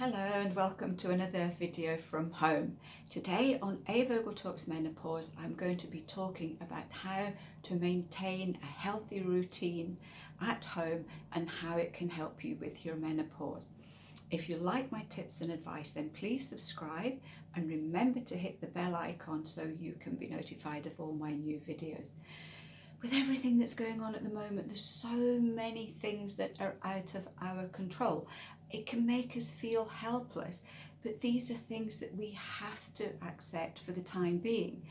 Hello and welcome to another video from home. Today on A Vogel Talks Menopause, I'm going to be talking about how to maintain a healthy routine at home and how it can help you with your menopause. If you like my tips and advice, then please subscribe and remember to hit the bell icon so you can be notified of all my new videos. With everything that's going on at the moment, there's so many things that are out of our control. It can make us feel helpless, but these are things that we have to accept for the time being.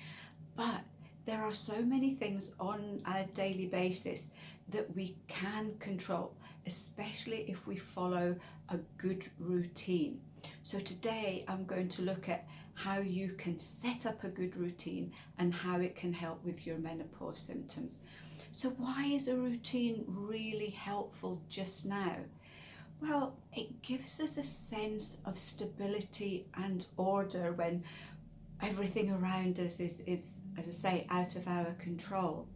But there are so many things on a daily basis that we can control, especially if we follow a good routine. So today I'm going to look at how you can set up a good routine and how it can help with your menopause symptoms. So why is a routine really helpful just now? Well, it gives us a sense of stability and order when everything around us is, as I say, out of our control.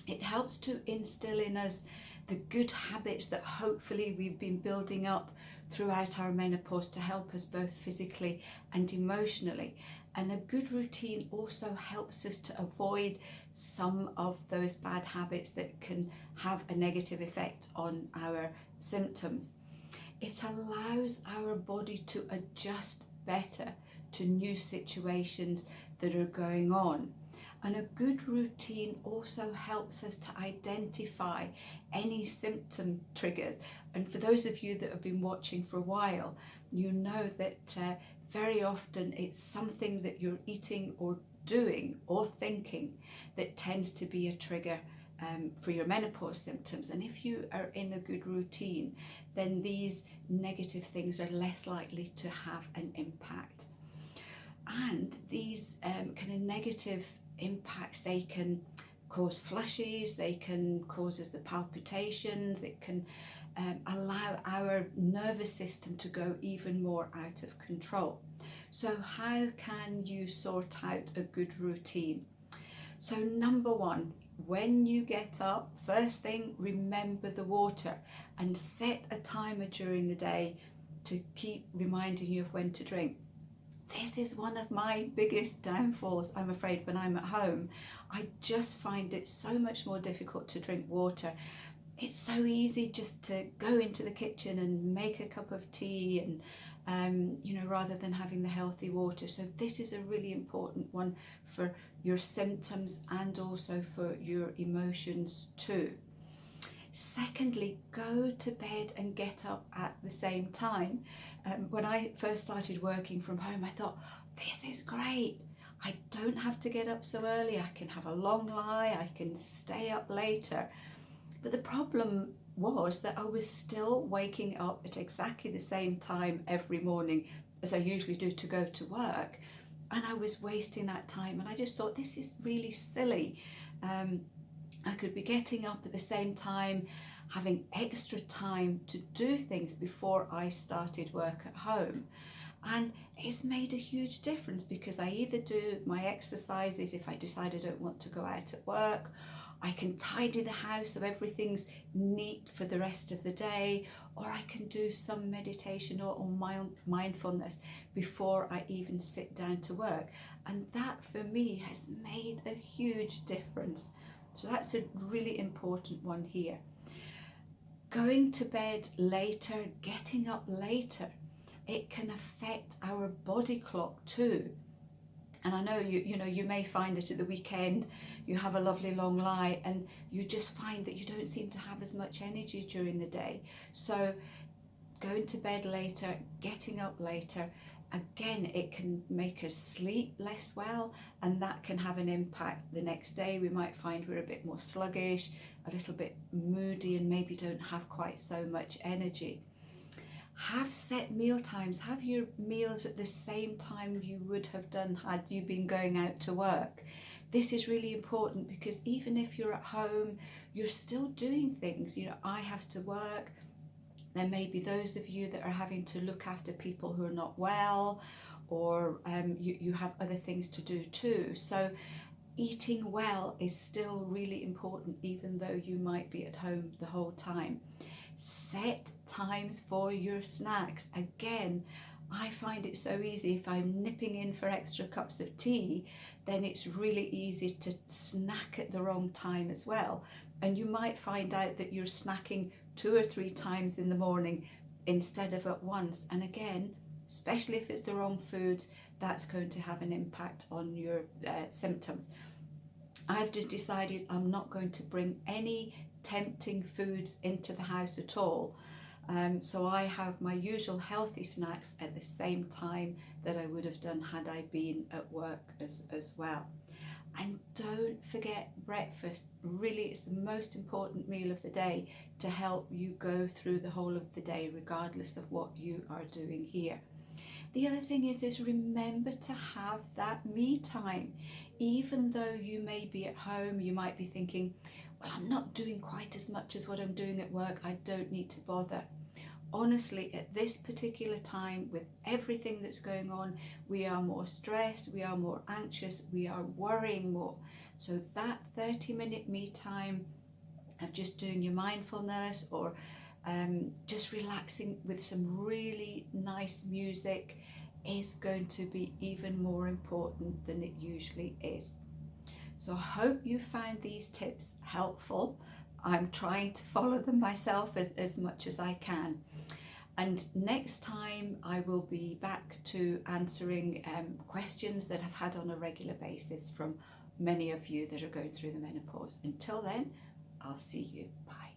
It helps to instill in us the good habits that hopefully we've been building up throughout our menopause to help us both physically and emotionally. And a good routine also helps us to avoid some of those bad habits that can have a negative effect on our symptoms. It allows our body to adjust better to new situations that are going on. And a good routine also helps us to identify any symptom triggers. And for those of you that have been watching for a while, you know that very often it's something that you're eating or doing or thinking that tends to be a trigger for your menopause symptoms. And if you are in a good routine, then these negative things are less likely to have an impact. And these kind of negative impacts, they can cause flushes, they can cause us the palpitations, it can allow our nervous system to go even more out of control. So how can you sort out a good routine? So number one, when you get up, first thing, remember the water and set a timer during the day to keep reminding you of when to drink. This is one of my biggest downfalls, I'm afraid, when I'm at home. I just find it so much more difficult to drink water. It's so easy just to go into the kitchen and make a cup of tea and rather than having the healthy water. So this is a really important one for your symptoms and also for your emotions too. Secondly, go to bed and get up at the same time. When I first started working from home, I thought, this is great. I don't have to get up so early. I can have a long lie. I can stay up later. But the problem was that I was still waking up at exactly the same time every morning as I usually do to go to work. And I was wasting that time. And I just thought, this is really silly. I could be getting up at the same time, having extra time to do things before I started work at home. And it's made a huge difference because I either do my exercises if I decide I don't want to go out at work, I can tidy the house so everything's neat for the rest of the day, or I can do some meditation or mindfulness before I even sit down to work. And that for me has made a huge difference. So that's a really important one here. Going to bed later, getting up later, it can affect our body clock too. And I know you may find that at the weekend you have a lovely long lie and you just find that you don't seem to have as much energy during the day. So going to bed later, getting up later, again, it can make us sleep less well, and that can have an impact the next day. We might find we're a bit more sluggish, a little bit moody, and maybe don't have quite so much energy. Have set meal times. Have your meals at the same time you would have done had you been going out to work. This is really important because even if you're at home, you're still doing things. I have to work. There may be those of you that are having to look after people who are not well, or you have other things to do too. So eating well is still really important, even though you might be at home the whole time. Set times for your snacks. Again, I find it so easy if I'm nipping in for extra cups of tea, then it's really easy to snack at the wrong time as well. And you might find out that you're snacking 2 or 3 times in the morning instead of at once. And again, especially if it's the wrong foods, that's going to have an impact on your symptoms. I've just decided I'm not going to bring any tempting foods into the house at all. So I have my usual healthy snacks at the same time that I would have done had I been at work as well. And don't forget breakfast. Really, it's the most important meal of the day to help you go through the whole of the day, regardless of what you are doing here. The other thing is remember to have that me time. Even though you may be at home, you might be thinking, well, I'm not doing quite as much as what I'm doing at work, I don't need to bother. Honestly, at this particular time, with everything that's going on, we are more stressed, we are more anxious, we are worrying more. So that 30-minute me time of just doing your mindfulness or just relaxing with some really nice music is going to be even more important than it usually is. So I hope you found these tips helpful. I'm trying to follow them myself as much as I can. And next time I will be back to answering questions that I've had on a regular basis from many of you that are going through the menopause. Until then, I'll see you. Bye.